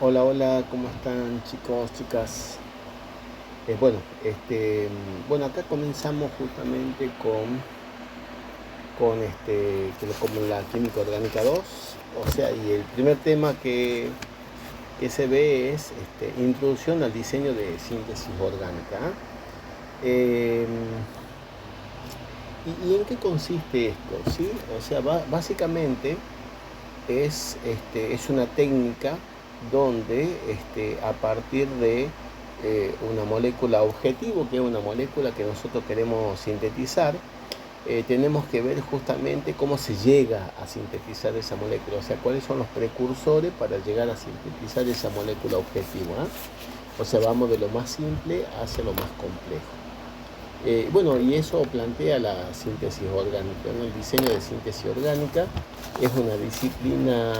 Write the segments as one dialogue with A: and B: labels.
A: Hola, hola, ¿cómo están chicos, chicas? Bueno, bueno, acá comenzamos justamente como la química orgánica 2, o sea, y el primer tema que se ve es introducción al diseño de síntesis orgánica. ¿Ah? ¿Y en qué consiste esto? ¿Sí? O sea, básicamente es una técnica donde a partir de una molécula objetivo, que es una molécula que nosotros queremos sintetizar, tenemos que ver justamente cómo se llega a sintetizar esa molécula, o sea, cuáles son los precursores para llegar a sintetizar esa molécula objetivo. ¿Ah? O sea, vamos de lo más simple hacia lo más complejo. Bueno, y eso plantea la síntesis orgánica, ¿no? El diseño de síntesis orgánica es una disciplina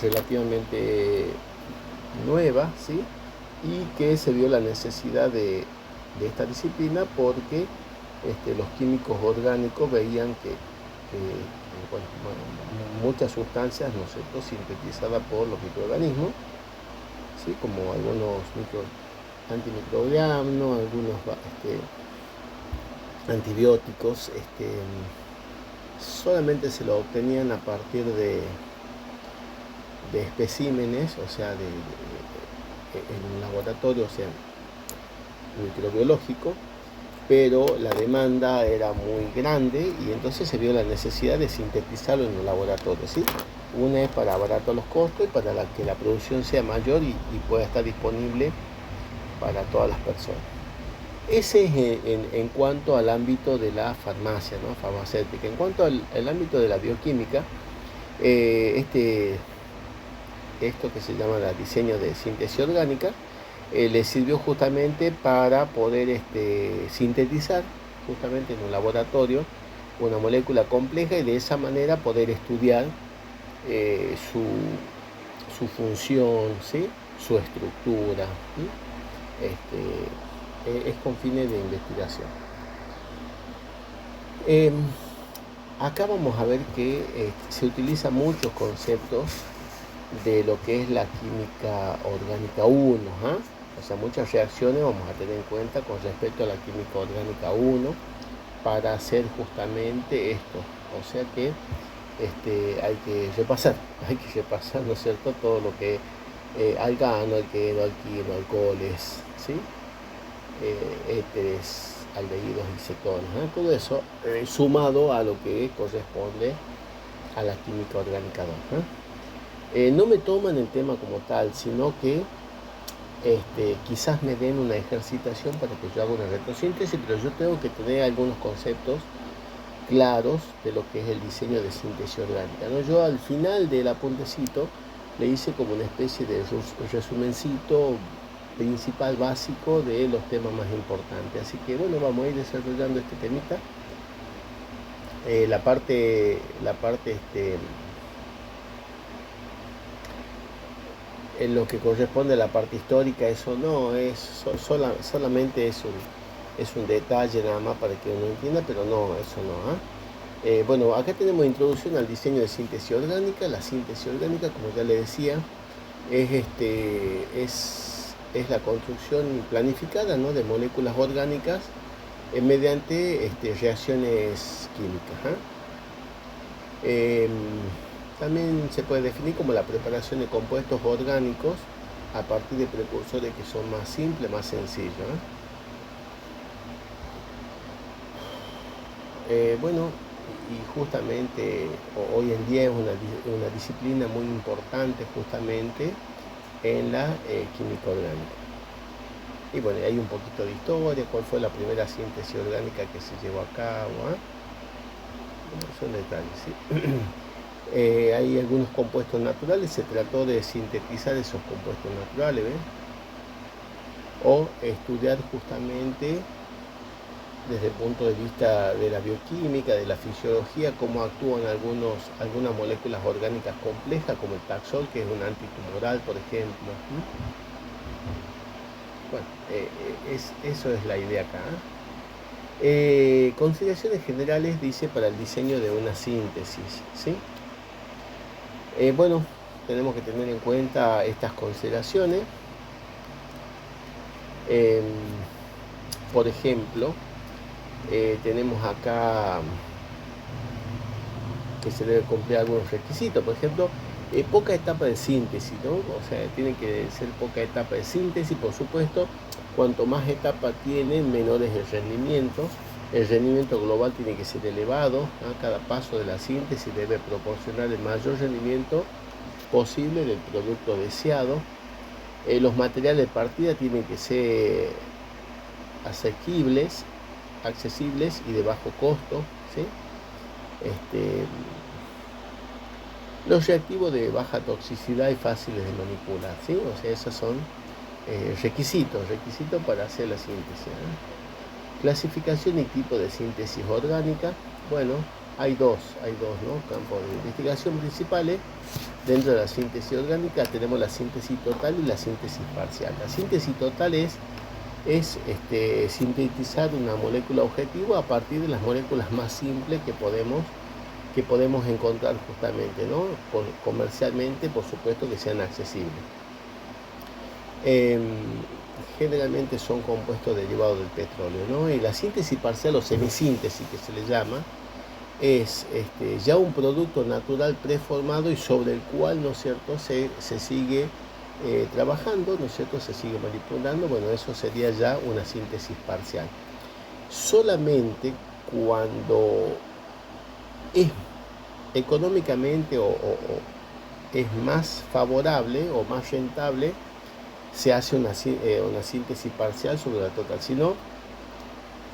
A: relativamente nueva, ¿sí? Y que se vio la necesidad de esta disciplina porque los químicos orgánicos veían bueno, muchas sustancias, ¿no es cierto?, sintetizadas por los microorganismos, ¿sí?, como algunos antimicrobianos, algunos antibióticos, solamente se lo obtenían a partir de especímenes, o sea, en un laboratorio, o sea, microbiológico, pero la demanda era muy grande y entonces se vio la necesidad de sintetizarlo en el laboratorio, ¿sí? Una es para abaratar los costos y para que la producción sea mayor y pueda estar disponible para todas las personas. Ese es en cuanto al ámbito de la farmacia, ¿no?, farmacéutica. En cuanto al ámbito de la bioquímica, eh, este, esto que se llama el diseño de síntesis orgánica, le sirvió justamente para poder sintetizar justamente en un laboratorio una molécula compleja y de esa manera poder estudiar su función, ¿sí?, su estructura, ¿sí? Es con fines de investigación. Eh, Acá vamos a ver que se utilizan muchos conceptos de lo que es la química orgánica 1. ¿Ah? O sea, muchas reacciones vamos a tener en cuenta con respecto a la química orgánica 1 para hacer justamente esto. O sea que hay que repasar, ¿no es cierto?, todo lo que alcano, alqueno, alquino, alcoholes, ¿sí?, éteres, aldehídos y cetonas, ¿eh? Todo eso sumado a lo que corresponde a la química orgánica 2. No me toman el tema como tal, sino que quizás me den una ejercitación para que yo haga una retrosíntesis, pero yo tengo que tener algunos conceptos claros de lo que es el diseño de síntesis orgánica, ¿no? Yo al final del apuntecito le hice como una especie de resumencito principal básico de los temas más importantes. Así que bueno, vamos a ir desarrollando este temita. En lo que corresponde a la parte histórica, eso no es solamente es un detalle nada más para que uno entienda, pero no, eso no. Bueno, acá tenemos introducción al diseño de síntesis orgánica. La síntesis orgánica, como ya le decía, es la construcción planificada, ¿no?, de moléculas orgánicas mediante reacciones químicas. Eh, También se puede definir como la preparación de compuestos orgánicos a partir de precursores que son más simples, más sencillos. Bueno, y justamente hoy en día es una disciplina muy importante justamente en la química orgánica. Y bueno, hay un poquito de historia, cuál fue la primera síntesis orgánica que se llevó a cabo. Bueno, son detalles, ¿sí? Hay algunos compuestos naturales, se trató de sintetizar esos compuestos naturales, ¿ves? O estudiar justamente desde el punto de vista de la bioquímica, de la fisiología, cómo actúan algunas moléculas orgánicas complejas, como el taxol, que es un antitumoral, por ejemplo. Bueno, eso es la idea acá. Consideraciones generales, dice, para el diseño de una síntesis, ¿sí? Bueno, tenemos que tener en cuenta estas consideraciones. Por ejemplo, tenemos acá que se debe cumplir algunos requisitos. Por ejemplo, poca etapa de síntesis, ¿no? O sea, tiene que ser poca etapa de síntesis, por supuesto. Cuanto más etapas tienen, menor es el rendimiento. El rendimiento global tiene que ser elevado, ¿no? Cada paso de la síntesis debe proporcionar el mayor rendimiento posible del producto deseado. Los materiales de partida tienen que ser asequibles, accesibles y de bajo costo, ¿sí? Los reactivos de baja toxicidad y fáciles de manipular, ¿sí? O sea, esos son requisitos para hacer la síntesis, ¿no? Clasificación y tipo de síntesis orgánica. Bueno, hay dos, ¿no? Campos de investigación principales. Dentro de la síntesis orgánica tenemos la síntesis total y la síntesis parcial. La síntesis total es sintetizar una molécula objetivo a partir de las moléculas más simples que podemos encontrar justamente, ¿no? Comercialmente, por supuesto, que sean accesibles. Generalmente son compuestos derivados del petróleo, ¿no? Y la síntesis parcial o semisíntesis, que se le llama, es ya un producto natural preformado y sobre el cual, ¿no es cierto?, se sigue trabajando, ¿no es cierto?, se sigue manipulando. Bueno, eso sería ya una síntesis parcial. Solamente cuando es económicamente o es más favorable o más rentable, se hace una síntesis parcial sobre la total. Si no,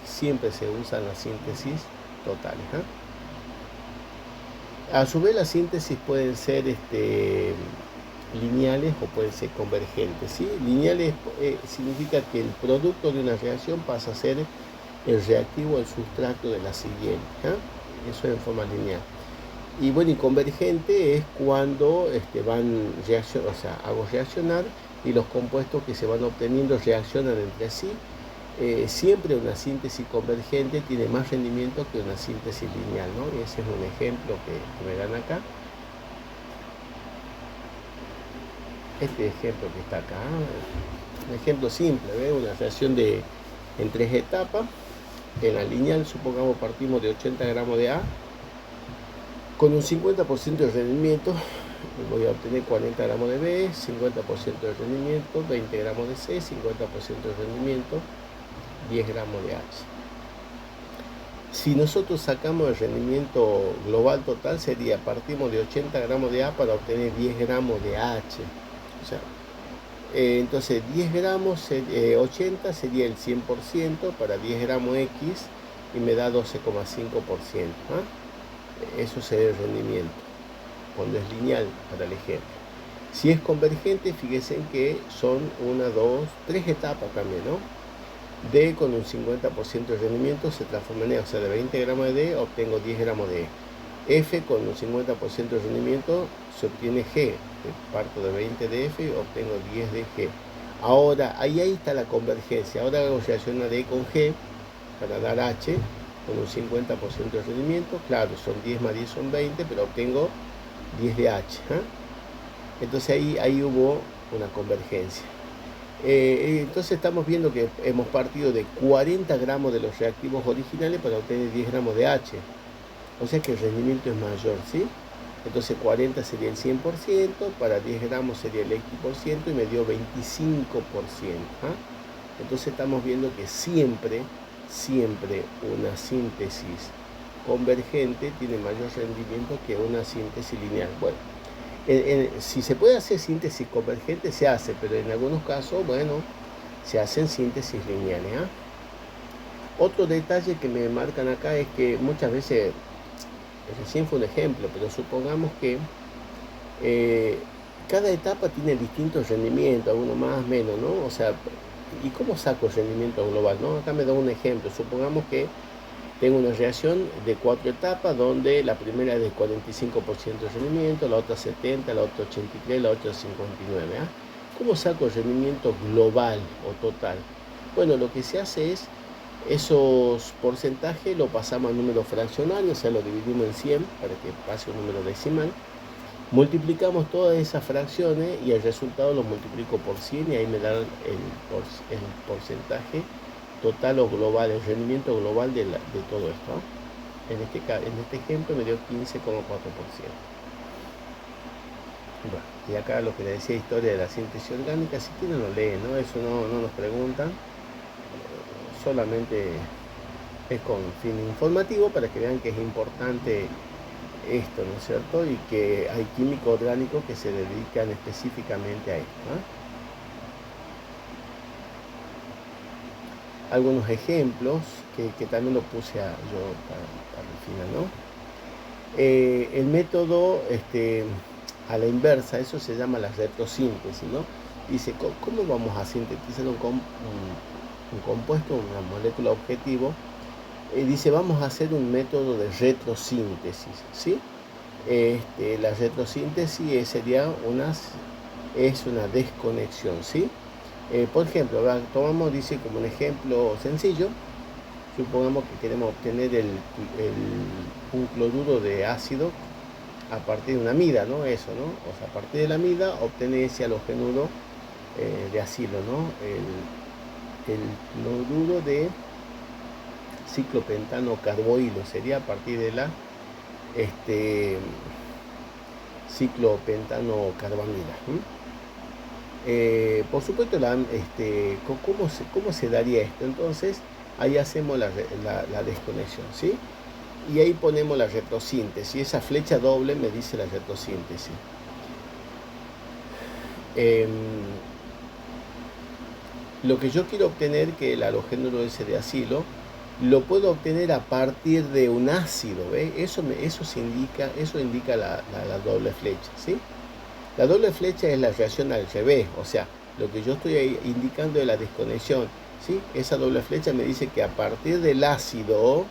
A: siempre se usan las síntesis totales, ¿eh? A su vez, las síntesis pueden ser lineales o pueden ser convergentes, ¿sí? Lineales significa que el producto de una reacción pasa a ser el reactivo, el sustrato de la siguiente, ¿eh? Eso es en forma lineal. Y bueno, y convergente es cuando hago reaccionar y los compuestos que se van obteniendo reaccionan entre sí. Siempre una síntesis convergente tiene más rendimiento que una síntesis lineal, ¿no? Y ese es un ejemplo que me dan acá. Este ejemplo que está acá, un ejemplo simple, ¿ve? Una reacción en 3 etapas. En la lineal, supongamos, partimos de 80 gramos de A. Con un 50% de rendimiento voy a obtener 40 gramos de B, 50% de rendimiento, 20 gramos de C, 50% de rendimiento, 10 gramos de H. Si nosotros sacamos el rendimiento global total, partimos de 80 gramos de A para obtener 10 gramos de H. O sea, entonces 10 gramos, 80 sería el 100% para 10 gramos X y me da 12,5%. Eso sería el rendimiento, cuando es lineal, para el ejemplo. Si es convergente, fíjense que son 1, 2, 3 etapas también, ¿no? D con un 50% de rendimiento se transforma en E, o sea, de 20 gramos de D obtengo 10 gramos de E. F con un 50% de rendimiento se obtiene G, parto de 20 de F y obtengo 10 de G. Ahora, ahí está la convergencia. Ahora hago reaccionar E con G para dar H con un 50% de rendimiento. Claro, son 10 más 10 son 20, pero obtengo 10 de H, ¿eh? Entonces ahí hubo una convergencia. Entonces estamos viendo que hemos partido de 40 gramos de los reactivos originales para obtener 10 gramos de H. O sea que el rendimiento es mayor, ¿sí? Entonces 40 sería el 100%, para 10 gramos sería el X% y me dio 25%. ¿Ah? Entonces estamos viendo que siempre una síntesis convergente tiene mayor rendimiento que una síntesis lineal. Bueno, si se puede hacer síntesis convergente, se hace, pero en algunos casos, bueno, se hacen síntesis lineales, ¿eh? Otro detalle que me marcan acá es que muchas veces, recién fue un ejemplo, pero supongamos que cada etapa tiene distintos rendimientos, algunos más, menos, ¿no? O sea, ¿y cómo saco el rendimiento global, no? Acá me da un ejemplo. Supongamos que tengo una reacción de 4 etapas, donde la primera es de 45% de rendimiento, la otra 70%, la otra 83%, la otra 59%. ¿Eh? ¿Cómo saco el rendimiento global o total? Bueno, lo que se hace es, esos porcentajes lo pasamos a número fraccionario, o sea, lo dividimos en 100 para que pase un número decimal. Multiplicamos todas esas fracciones y el resultado lo multiplico por 100 y ahí me da el porcentaje total o global, el rendimiento global de todo esto, ¿no? En este ejemplo me dio 15,4%. Bueno, y acá lo que le decía, historia de la síntesis orgánica, si quieren lo leen, ¿no? Eso no nos preguntan, solamente es con fin informativo para que vean que es importante esto, ¿no es cierto? Y que hay químicos orgánicos que se dedican específicamente a esto, ¿no? Algunos ejemplos que también lo puse yo para el final, ¿no? El método a la inversa, eso se llama la retrosíntesis, ¿no? Dice, ¿cómo vamos a sintetizar un compuesto, una molécula objetivo? Dice, vamos a hacer un método de retrosíntesis, ¿sí? La retrosíntesis sería es una desconexión, ¿sí? Por ejemplo, tomamos, dice como un ejemplo sencillo, supongamos que queremos obtener un cloruro de ácido a partir de una amida, ¿no? Eso, ¿no? O sea, a partir de la amida obtener ese halogenuro de acilo, ¿no? El cloruro de ciclopentano carbohilo sería a partir de la ciclopentano carbamida. Por supuesto, ¿cómo se daría esto? Entonces, ahí hacemos la desconexión, ¿sí? Y ahí ponemos la retrosíntesis. Esa flecha doble me dice la retrosíntesis. Lo que yo quiero obtener, que el halogénuro ese de acilo, lo puedo obtener a partir de un ácido, ¿ve? Eso indica la doble flecha, ¿sí? La doble flecha es la reacción al revés, o sea, lo que yo estoy indicando es la desconexión, ¿sí? Esa doble flecha me dice que a partir del ácido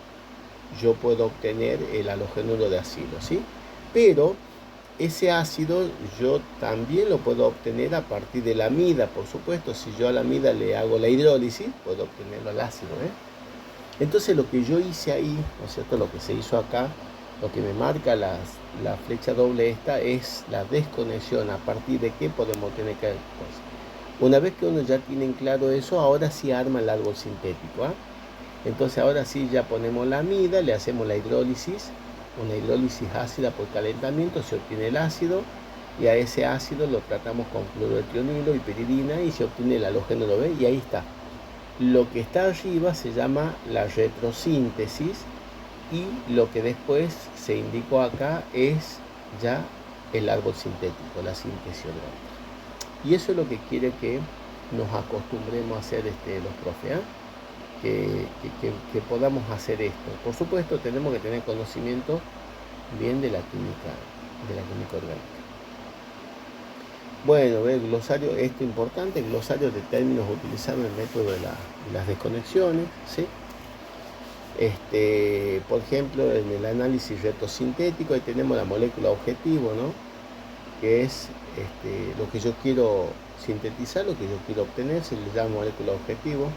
A: yo puedo obtener el halogénuro de acilo, ¿sí? Pero ese ácido yo también lo puedo obtener a partir de la amida, por supuesto. Si yo a la amida le hago la hidrólisis, puedo obtenerlo al ácido, Entonces lo que yo hice ahí, ¿no es cierto? Lo que se hizo acá, lo que me marca la flecha doble esta es la desconexión, a partir de qué podemos tener cada cosa. Una vez que uno ya tiene claro eso, ahora sí arma el árbol sintético, Entonces ahora sí ya ponemos la amida, le hacemos la hidrólisis, una hidrólisis ácida por calentamiento, se obtiene el ácido y a ese ácido lo tratamos con cloruro de tionilo y piridina y se obtiene el halogénuro B y ahí está. Lo que está arriba se llama la retrosíntesis y lo que después se indicó acá es ya el árbol sintético, la síntesis orgánica. Y eso es lo que quiere que nos acostumbremos a hacer los profes, que podamos hacer esto. Por supuesto, tenemos que tener conocimiento bien de la química orgánica. Bueno, el glosario, esto importante, el glosario de términos utilizados en el método de las desconexiones, ¿sí? Por ejemplo, en el análisis retrosintético, ahí tenemos la molécula objetivo, ¿no? Que es lo que yo quiero sintetizar, lo que yo quiero obtener, se le llama molécula objetivo.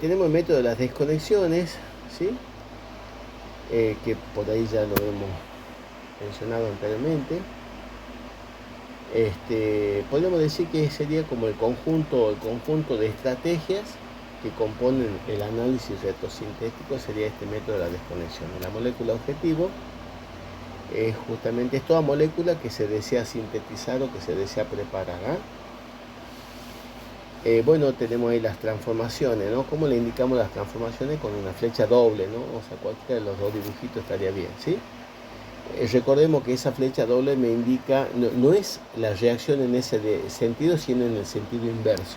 A: Tenemos el método de las desconexiones, ¿sí? Que por ahí ya lo hemos mencionado anteriormente. Podríamos decir que sería como el conjunto de estrategias que componen el análisis retrosintético, sería este método de la desconexión. La molécula objetivo es justamente toda molécula que se desea sintetizar o que se desea preparar. Bueno, tenemos ahí las transformaciones, ¿no? ¿Cómo le indicamos las transformaciones? Con una flecha doble, ¿no? O sea, cualquiera de los dos dibujitos estaría bien, ¿sí? Recordemos que esa flecha doble me indica, no es la reacción en ese sentido, sino en el sentido inverso.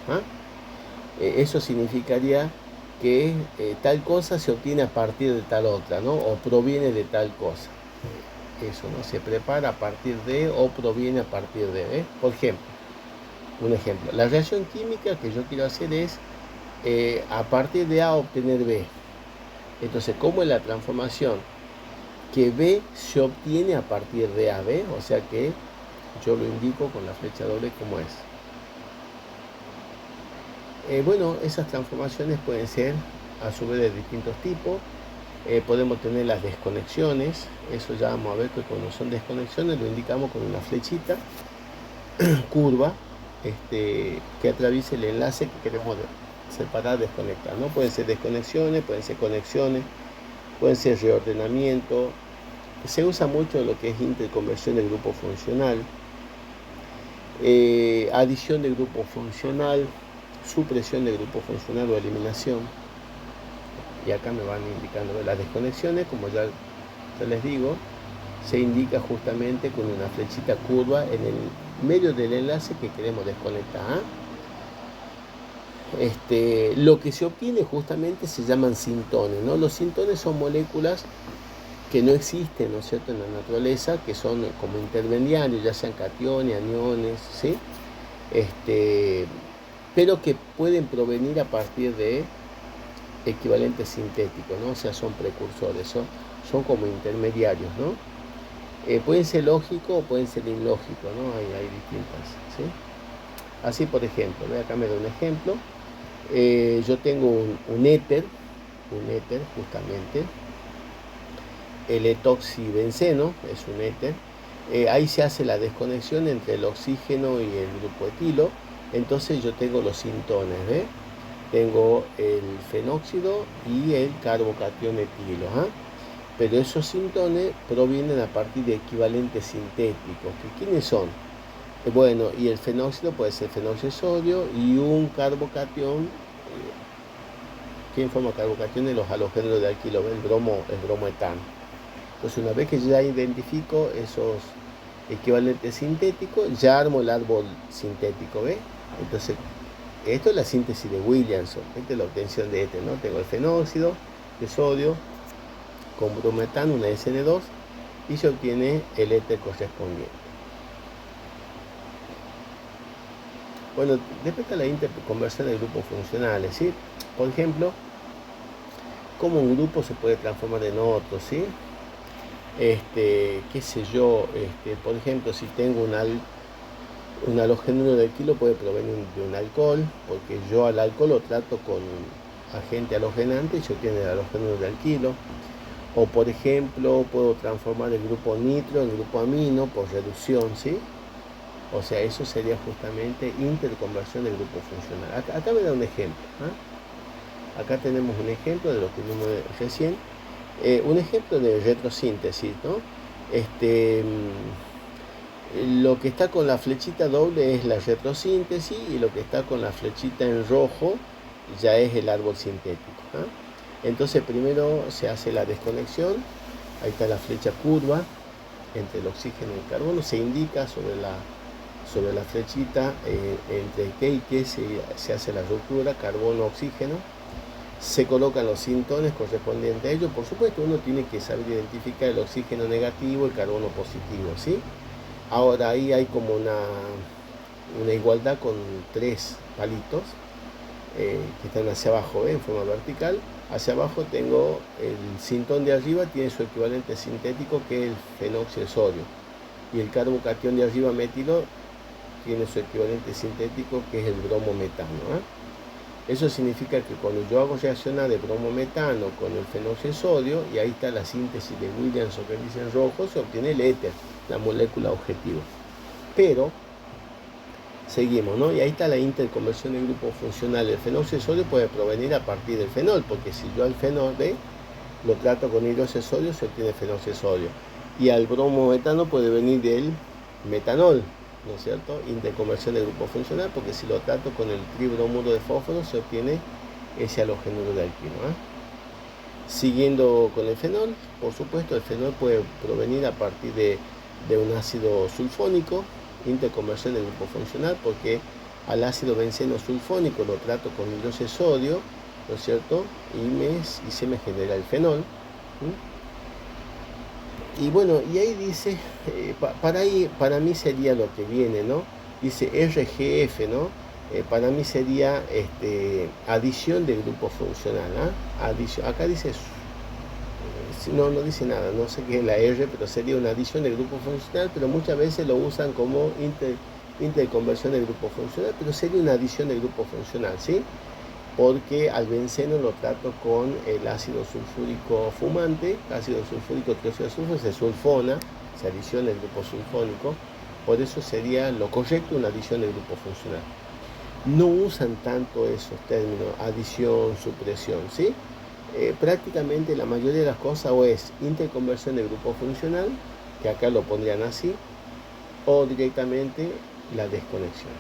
A: Eso significaría que tal cosa se obtiene a partir de tal otra, ¿no? O proviene de tal cosa. Eso, ¿no? Se prepara a partir de o proviene a partir de. Por ejemplo, un ejemplo. La reacción química que yo quiero hacer es a partir de A obtener B. Entonces, ¿cómo es la transformación? Que B se obtiene a partir de AB, o sea que yo lo indico con la flecha doble como es. Bueno, esas transformaciones pueden ser a su vez de distintos tipos. Podemos tener las desconexiones, eso ya vamos a ver que cuando son desconexiones lo indicamos con una flechita curva que atraviese el enlace que queremos separar, desconectar, ¿no? Pueden ser desconexiones, pueden ser conexiones, pueden ser reordenamiento. Se usa mucho lo que es interconversión de grupo funcional, adición de grupo funcional, supresión de grupo funcional o eliminación. Y acá me van indicando las desconexiones, como ya les digo, se indica justamente con una flechita curva en el medio del enlace que queremos desconectar. Lo que se obtiene justamente se llaman sintones, ¿no? Los sintones son moléculas que no existen, ¿no es cierto?, en la naturaleza, que son como intermediarios, ya sean cationes, aniones, ¿sí? Pero que pueden provenir a partir de equivalentes sintéticos, ¿no? O sea, son precursores, son como intermediarios, ¿no? Pueden ser lógicos o pueden ser ilógicos, ¿no? Hay distintas, ¿sí? Así, por ejemplo, acá me da un ejemplo. Yo tengo un éter justamente, el etoxibenceno es un éter. Ahí se hace la desconexión entre el oxígeno y el grupo etilo. Entonces yo tengo los sintones, ¿ves? Tengo el fenóxido y el carbocatión etilo, pero esos sintones provienen a partir de equivalentes sintéticos. ¿Quiénes son? Bueno, y el fenóxido puede ser fenóxido de sodio y un carbocatión. ¿Quién forma carbocationes? Los halogéneros de alquilo, el bromoetano. Entonces, una vez que ya identifico esos equivalentes sintéticos, ya armo el árbol sintético, ¿ves? Entonces, esto es la síntesis de Williamson. Esta es la obtención de éter, ¿no? Tengo el fenóxido de sodio con bromoetano, una SN2, y se obtiene el éter correspondiente. Bueno, respecto a la interconversión de grupos funcionales, ¿sí? Por ejemplo, cómo un grupo se puede transformar en otro, ¿sí? Qué sé yo, por ejemplo, si tengo un halogénuro de alquilo, puede provenir de un alcohol, porque yo al alcohol lo trato con agente halogenante y se obtiene el halogénuro de alquilo. O por ejemplo, puedo transformar el grupo nitro en grupo amino por reducción, ¿sí? O sea, eso sería justamente interconversión del grupo funcional. Acá me da un ejemplo, Acá tenemos un ejemplo de lo que vimos recién, un ejemplo de retrosíntesis, ¿no? Lo que está con la flechita doble es la retrosíntesis y lo que está con la flechita en rojo ya es el árbol sintético, Entonces primero se hace la desconexión, ahí está la flecha curva entre el oxígeno y el carbono, se indica sobre la flechita entre qué y qué se hace la ruptura, carbono-oxígeno, se colocan los sintones correspondientes a ello. Por supuesto, uno tiene que saber identificar el oxígeno negativo, el carbono positivo, ¿sí? Ahora ahí hay como una igualdad con tres palitos que están hacia abajo, en forma vertical. Hacia abajo tengo el sintón de arriba, tiene su equivalente sintético que es el fenóxido de sodio, y el carbocatión de arriba, metilo, tiene su equivalente sintético que es el bromometano. Eso significa que cuando yo hago reaccionar de bromometano con el fenóxido de sodio, y ahí está la síntesis de Williamson que dice en rojo, se obtiene el éter, la molécula objetivo. Pero seguimos, ¿no? Y ahí está la interconversión de grupo funcional. El fenóxido de sodio puede provenir a partir del fenol, porque si yo al fenol lo trato con hidróxido de sodio, se obtiene fenóxido de sodio. Y al bromometano puede venir del metanol, ¿no es cierto? Interconversión de grupo funcional, porque si lo trato con el tribromuro de fósforo, se obtiene ese halogénuro de alquilo. Siguiendo con el fenol, por supuesto, el fenol puede provenir a partir de un ácido sulfónico, interconversión de grupo funcional, porque al ácido benceno sulfónico lo trato con hidróxido de sodio, ¿no es cierto? Y se me genera el fenol. Y bueno, y ahí dice, para mí sería lo que viene, ¿no? Dice RGF, ¿no? Para mí sería adición de grupo funcional, Adición, acá dice, no dice nada, no sé qué es la R, pero sería una adición de grupo funcional, pero muchas veces lo usan como interconversión de grupo funcional, pero sería una adición de grupo funcional, ¿sí? porque al benceno lo trato con el ácido sulfúrico fumante, ácido sulfúrico trióxido de sulfuro, se sulfona, se adiciona el grupo sulfónico, por eso sería lo correcto una adición del grupo funcional. No usan tanto esos términos, adición, supresión, ¿sí? Prácticamente la mayoría de las cosas o es interconversión de grupo funcional, que acá lo pondrían así, o directamente la desconexión.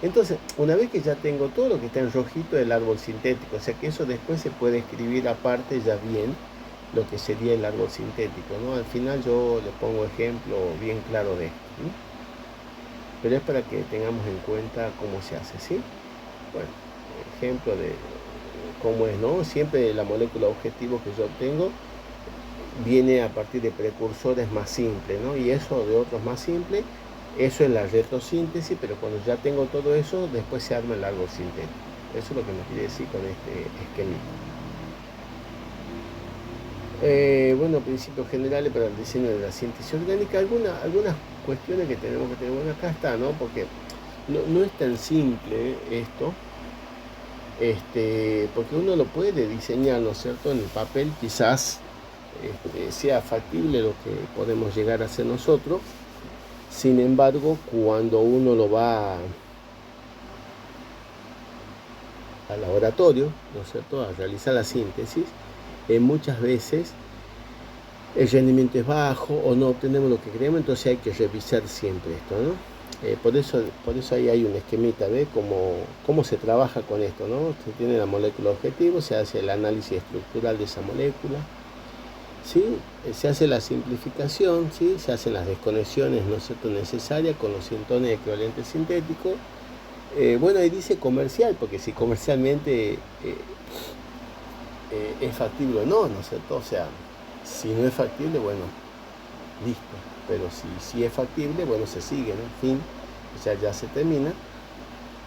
A: Entonces, una vez que ya tengo todo lo que está en rojito del árbol sintético, o sea que eso después se puede escribir aparte ya bien lo que sería el árbol sintético, ¿no? Al final yo les pongo ejemplo bien claro de esto, ¿no? Pero es para que tengamos en cuenta cómo se hace, ¿sí? Bueno, ejemplo de cómo es, ¿no? Siempre la molécula objetivo que yo obtengo viene a partir de precursores más simples, ¿no? Y eso de otros más simples, eso es la retrosíntesis, pero cuando ya tengo todo eso, después se arma el árbol sintético. Eso es lo que me quiere decir con este esquemita. Bueno, principios generales para el diseño de la síntesis orgánica, algunas cuestiones que tenemos que tener. Bueno, acá está, ¿no? Porque no es tan simple esto, porque uno lo puede diseñar, ¿no es cierto? En el papel quizás sea factible lo que podemos llegar a hacer nosotros. Sin embargo, cuando uno lo va al laboratorio, ¿no es cierto?, a realizar la síntesis, muchas veces el rendimiento es bajo o no obtenemos lo que queremos, entonces hay que revisar siempre esto, ¿no? Por eso ahí hay un esquemita, ¿ve? Cómo se trabaja con esto, ¿no? Se tiene la molécula objetivo, se hace el análisis estructural de esa molécula, ¿sí? Se hace la simplificación, ¿sí? Se hacen las desconexiones, ¿no es cierto?, necesarias con los cintones de equivalente sintético. Bueno, ahí dice comercial, porque si comercialmente es factible o no, ¿no es cierto? O sea, si no es factible, bueno, listo. Pero si es factible, bueno, se sigue, ¿no? En fin, o sea, ya se termina.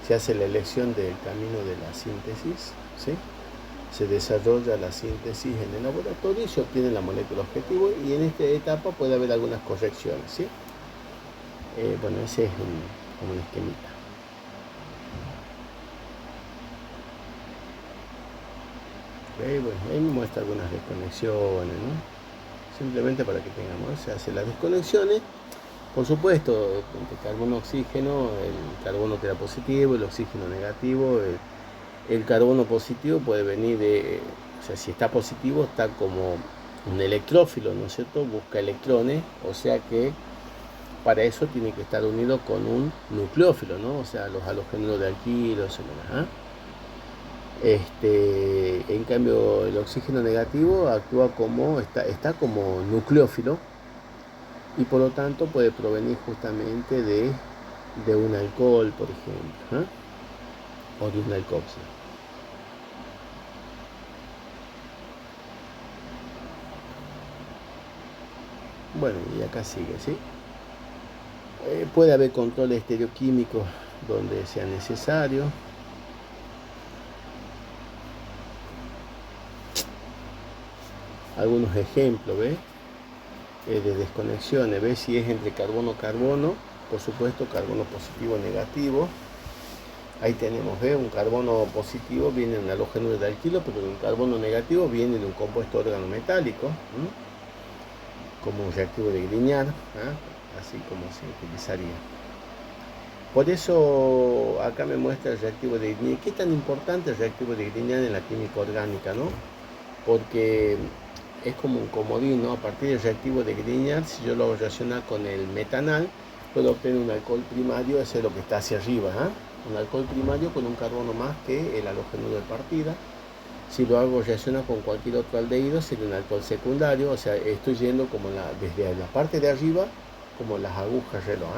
A: Se hace la elección del camino de la síntesis, ¿sí? Se desarrolla la síntesis en el laboratorio y se obtiene la molécula objetivo, y en esta etapa puede haber algunas correcciones, ¿sí? Bueno, ese es como un esquemita. Bueno, ahí me muestra algunas desconexiones, ¿no? Simplemente para que tengamos, se hacen las desconexiones. Por supuesto, entre carbono-oxígeno, el carbono que era positivo, el oxígeno negativo. El carbono positivo puede venir o sea, si está positivo, está como un electrófilo, ¿no es cierto? Busca electrones, o sea que para eso tiene que estar unido con un nucleófilo, ¿no? O sea, los halogénuros de alquilo, etc. En cambio, el oxígeno negativo actúa está como nucleófilo, y por lo tanto puede provenir justamente de un alcohol, por ejemplo, o de un alcoxil. Bueno, y acá sigue, ¿sí? Puede haber controles estereoquímicos donde sea necesario. Algunos ejemplos, ¿ves? De desconexiones, ¿ves? Si es entre carbono-carbono, por supuesto, carbono positivo-negativo. Ahí tenemos, ¿ves? Un carbono positivo viene de un halogénuro de alquilo, pero un carbono negativo viene de un compuesto organometálico, como un reactivo de Grignard, así como se utilizaría. Por eso acá me muestra el reactivo de Grignard. ¿Qué tan importante el reactivo de Grignard en la química orgánica, no? Porque es como un comodín, ¿no? A partir del reactivo de Grignard, si yo lo hago reaccionar con el metanal, puedo obtener un alcohol primario, ese es lo que está hacia arriba, un alcohol primario con un carbono más que el halogénuro de partida. Si lo hago reaccionar con cualquier otro aldehído, sería un alcohol secundario, o sea, estoy yendo como desde la parte de arriba, como las agujas reloj.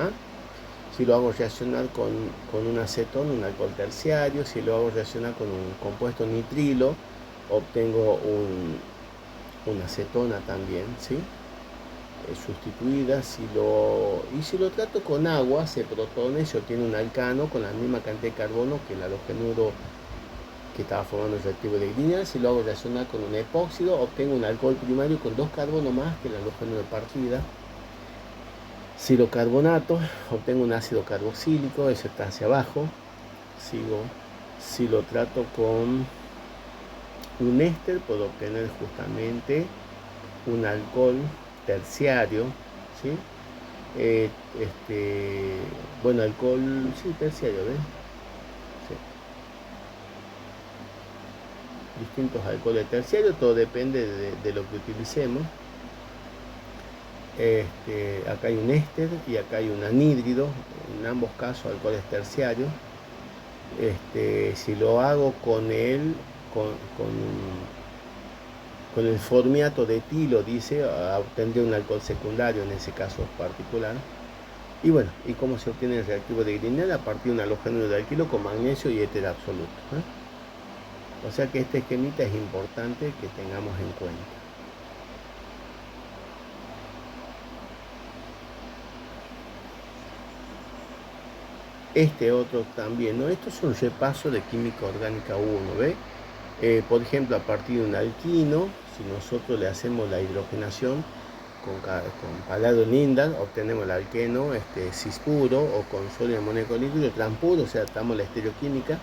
A: Si lo hago reaccionar con un acetón, un alcohol terciario. Si lo hago reaccionar con un compuesto nitrilo, obtengo una acetona también, ¿sí? Sustituida. Y si lo trato con agua, se protona y se obtiene un alcano con la misma cantidad de carbono que el halogénuro que estaba formando el reactivo de Grignard. Si lo hago reaccionar con un epóxido, obtengo un alcohol primario con 2 carbonos más que el halogénuro de partida. Si lo carbonato, obtengo un ácido carboxílico, eso está hacia abajo. Sigo Si lo trato con un éster, puedo obtener justamente un alcohol terciario, ¿sí? Bueno, alcohol, sí, terciario, ¿ves? Sí. Distintos alcoholes terciarios, todo depende de lo que utilicemos. Acá hay un éster y acá hay un anhídrido, en ambos casos alcoholes terciarios. Si lo hago con con el formiato de etilo, dice, obtendré un alcohol secundario en ese caso particular. Y bueno, ¿y cómo se obtiene el reactivo de Grignard? A partir de un halogénuro de alquilo con magnesio y éter absoluto, O sea que este esquemita es importante que tengamos en cuenta. Este otro también, ¿no? Esto es un repaso de química orgánica 1, ¿ve? Por ejemplo, a partir de un alquino, si nosotros le hacemos la hidrogenación con paladio Lindal, obtenemos el alqueno cis puro, o con sodio amoníaco líquido transpuro, o sea, damos la estereoquímica.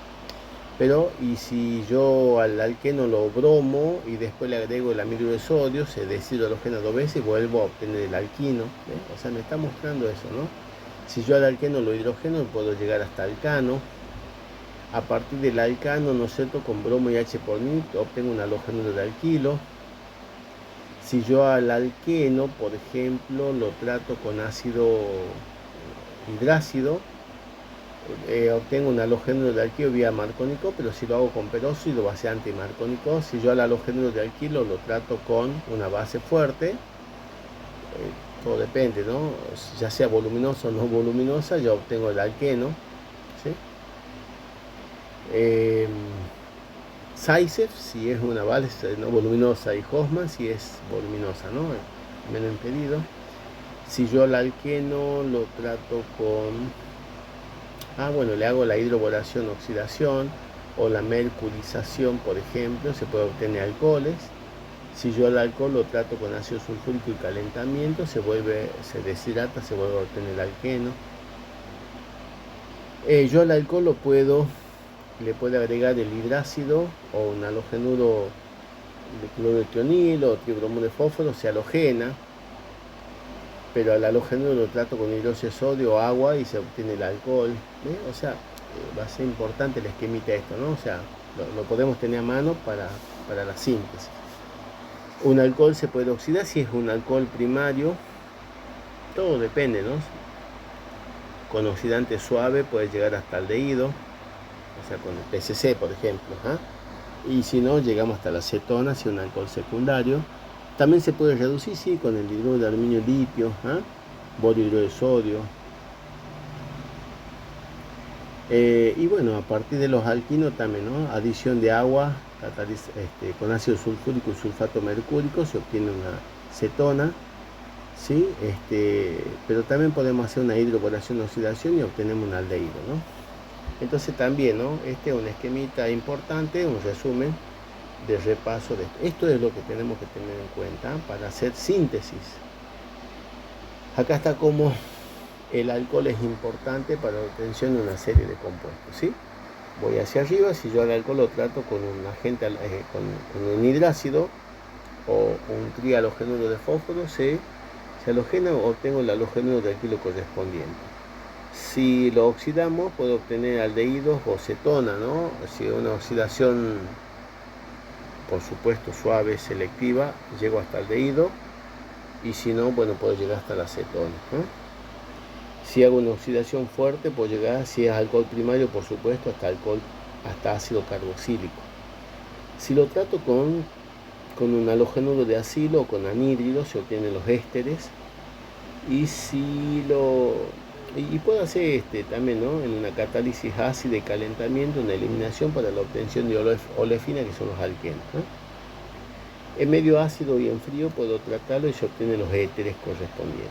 A: Pero, y si yo al alqueno lo bromo y después le agrego el anhídrido de sodio, se deshidrogenado 2 veces y vuelvo a obtener el alquino, ¿ves? O sea, me está mostrando eso, ¿no? Si yo al alqueno lo hidrogeno, puedo llegar hasta alcano. A partir del alcano, ¿no es cierto?, con bromo y H por nit, obtengo un halogénuro de alquilo. Si yo al alqueno, por ejemplo, lo trato con ácido hidrácido, obtengo un halogénuro de alquilo vía marcónico, pero si lo hago con peróxido va a ser antimarcónico. Si yo al halogénuro de alquilo lo trato con una base fuerte, todo depende, ¿no? Ya sea voluminosa o no voluminosa, yo obtengo el alqueno, ¿sí? Zaitsev, si es una base no voluminosa, y Hofmann, si es voluminosa, ¿no? Menos impedido. Si yo al alqueno lo trato con... bueno, le hago la hidroboración, oxidación, o la mercurización, por ejemplo, se puede obtener alcoholes. Si yo al alcohol lo trato con ácido sulfúrico y calentamiento, se deshidrata, se vuelve a obtener el alqueno. Yo al alcohol le puedo agregar el hidrácido o un halogénuro de cloro de tionilo o tribromo de fósforo, se halogena, pero al halogénuro lo trato con hidróxido de sodio o agua y se obtiene el alcohol, ¿eh? O sea, va a ser importante el esquemita esto, ¿no? O sea, lo podemos tener a mano para la síntesis. Un alcohol se puede oxidar si es un alcohol primario, todo depende, ¿no? Con oxidante suave puede llegar hasta aldehído, o sea, con el PCC, por ejemplo, y si no, llegamos hasta la acetona, si es un alcohol secundario. También se puede reducir, sí, con el hidruro de aluminio litio, borhidro de sodio. Y bueno, a partir de los alquinos también, ¿no? Adición de agua con ácido sulfúrico y sulfato mercúrico se obtiene una cetona, ¿sí? Pero también podemos hacer una hidroboración oxidación y obtenemos un aldehído, ¿no? Entonces también, ¿no? Este es un esquemita importante, un resumen de repaso de esto. Esto es lo que tenemos que tener en cuenta para hacer síntesis. Acá está como el alcohol es importante para la obtención de una serie de compuestos, ¿sí? Voy hacia arriba, si yo al alcohol lo trato con un agente, con un hidrácido o un trihalogénuro de fósforo, se halogena o obtengo el halogénuro de alquilo correspondiente. Si lo oxidamos, puedo obtener aldehídos o cetona, ¿no? Si una oxidación, por supuesto, suave, selectiva, llego hasta aldehído, y si no, bueno, puedo llegar hasta la cetona, ¿no? Si hago una oxidación fuerte, puedo llegar, si es alcohol primario, por supuesto, hasta ácido carboxílico. Si lo trato con un halogénuro de acilo o con anhídrido, se obtienen los ésteres. Y puedo hacer también, ¿no? En una catálisis ácida y calentamiento, una eliminación para la obtención de olefina, que son los alquenos, ¿no? En medio ácido y en frío puedo tratarlo y se obtienen los éteres correspondientes.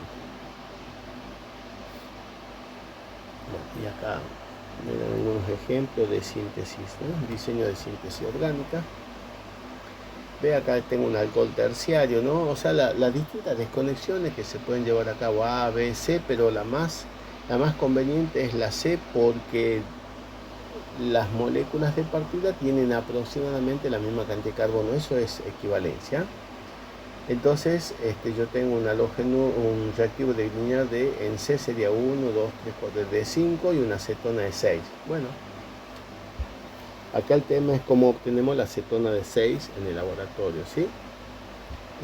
A: Bueno, y acá me dan algunos ejemplos de síntesis, ¿no? Diseño de síntesis orgánica. Ve, acá tengo un alcohol terciario, ¿no? O sea, las distintas desconexiones que se pueden llevar a cabo, A, B, C, pero la más conveniente es la C, porque las moléculas de partida tienen aproximadamente la misma cantidad de carbono. Eso es equivalencia. Entonces yo tengo un halógeno, un reactivo de Grignard en C sería 1, 2, 3, 4 de 5 y una acetona de 6. Bueno, acá el tema es cómo obtenemos la acetona de 6 en el laboratorio, ¿sí?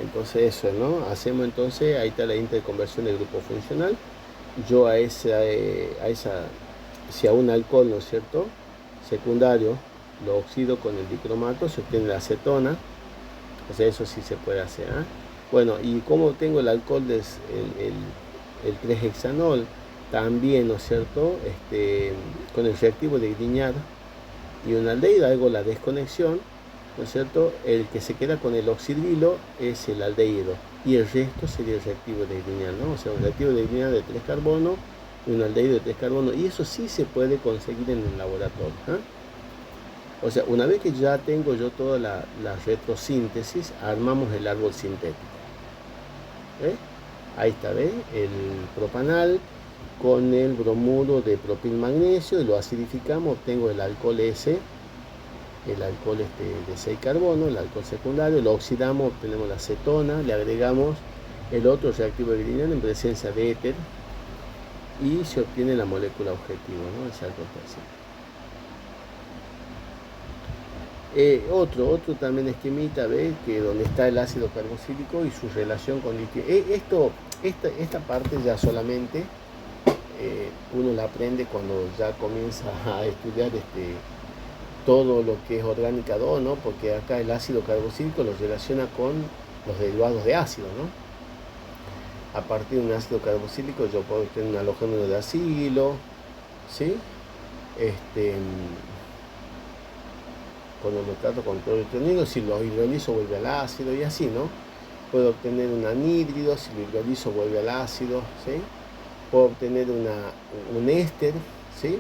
A: Entonces eso, ¿no? Hacemos entonces, ahí está la interconversión del grupo funcional. Yo si a un alcohol, ¿no es cierto?, secundario, lo oxido con el dicromato, se obtiene la acetona. O sea, eso sí se puede hacer, ¿eh? Bueno, y como obtengo el alcohol, el 3-hexanol, también, ¿no es cierto?, con el reactivo de Grignard y un aldehído, hago la desconexión, ¿no es cierto? El que se queda con el oxidrilo es el aldehído y el resto sería el reactivo de Grignard, ¿no? O sea, un reactivo de Grignard de 3 carbonos y un aldehído de 3 carbonos, y eso sí se puede conseguir en el laboratorio, ¿eh? O sea, una vez que ya tengo yo toda la retrosíntesis, armamos el árbol sintético. ¿Eh? Ahí está, ¿ves? El propanal con el bromuro de propilmagnesio, y lo acidificamos, obtengo el alcohol S, el alcohol de 6 carbonos, el alcohol secundario, lo oxidamos, obtenemos la acetona, le agregamos el otro reactivo de Grignard en presencia de éter y se obtiene la molécula objetivo, ¿no? Ese alcohol terciario. Otro también esquemita, ¿ves? Que donde está el ácido carboxílico y su relación con litio. Esta parte ya solamente uno la aprende cuando ya comienza a estudiar todo lo que es orgánica 2, ¿no? Porque acá el ácido carboxílico lo relaciona con los derivados de ácido, ¿no? A partir de un ácido carboxílico yo puedo tener un halogénuro de acilo, ¿sí? Cuando lo trato con clorotonido, si lo hidrolizo vuelve al ácido y así, ¿no? Puedo obtener un anhídrido, si lo hidrolizo vuelve al ácido, ¿sí? Puedo obtener un éster, ¿sí?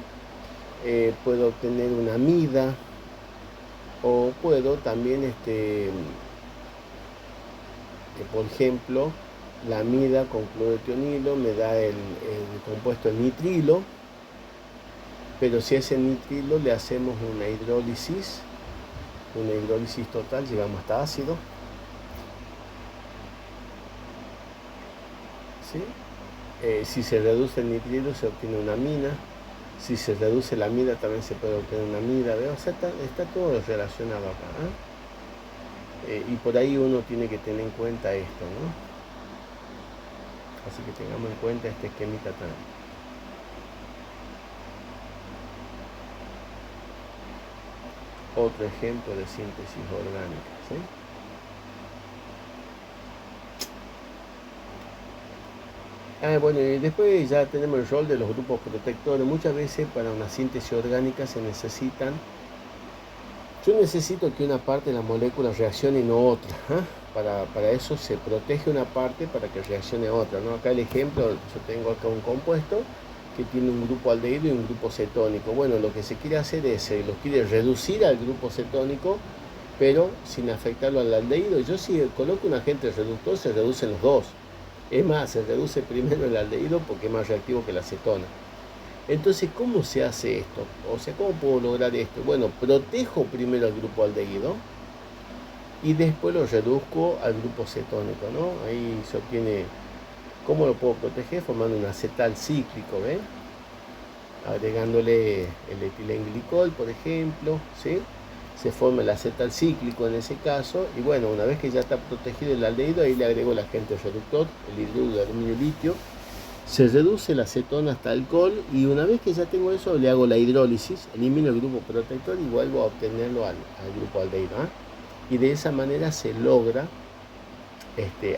A: Puedo obtener una amida, o puedo también, por ejemplo, la amida con clorotionilo me da el compuesto nitrilo, pero si a ese nitrilo le hacemos una hidrólisis total, llegamos hasta ácido, ¿sí? Si se reduce el nitrilo se obtiene una amina, si se reduce la amida también se puede obtener una amida, ¿ve? O sea, está todo relacionado acá, ¿eh? Y por ahí uno tiene que tener en cuenta esto, ¿no? Así que tengamos en cuenta este esquemita también. Otro ejemplo de síntesis orgánica, ¿sí? Bueno, y después ya tenemos el rol de los grupos protectores. Muchas veces para una síntesis orgánica yo necesito que una parte de la molécula reaccione y no otra, ¿eh? Para eso se protege una parte para que reaccione otra, ¿no? Acá el ejemplo, yo tengo acá un compuesto que tiene un grupo aldehído y un grupo cetónico. Bueno, lo que se quiere hacer es, lo quiere reducir al grupo cetónico, pero sin afectarlo al aldehído. Yo si coloco un agente reductor, se reducen los dos. Es más, se reduce primero el aldehído porque es más reactivo que la acetona. Entonces, ¿cómo se hace esto? O sea, ¿cómo puedo lograr esto? Bueno, protejo primero al grupo aldehído y después lo reduzco al grupo cetónico, ¿no? Ahí se obtiene. ¿Cómo lo puedo proteger? Formando un acetal cíclico, ¿ven? Agregándole el etilenglicol, por ejemplo, ¿sí? Se forma el acetal cíclico en ese caso, y bueno, una vez que ya está protegido el aldehído, ahí le agrego el agente reductor, el hidruro de aluminio litio, se reduce la acetona hasta alcohol, y una vez que ya tengo eso, le hago la hidrólisis, elimino el grupo protector y vuelvo a obtenerlo al grupo aldehído, ¿eh? Y de esa manera se logra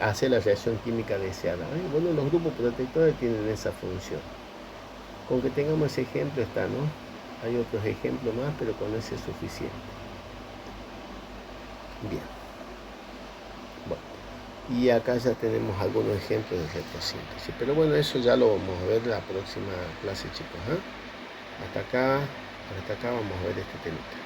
A: hacer la reacción química deseada, ¿eh? Bueno, los grupos protectores tienen esa función. Con que tengamos ese ejemplo está, ¿no? Hay otros ejemplos más, pero con ese es suficiente. Bien. Bueno. Y acá ya tenemos algunos ejemplos de retrosíntesis. Pero bueno, eso ya lo vamos a ver en la próxima clase, chicos, ¿eh? Hasta acá vamos a ver este temita.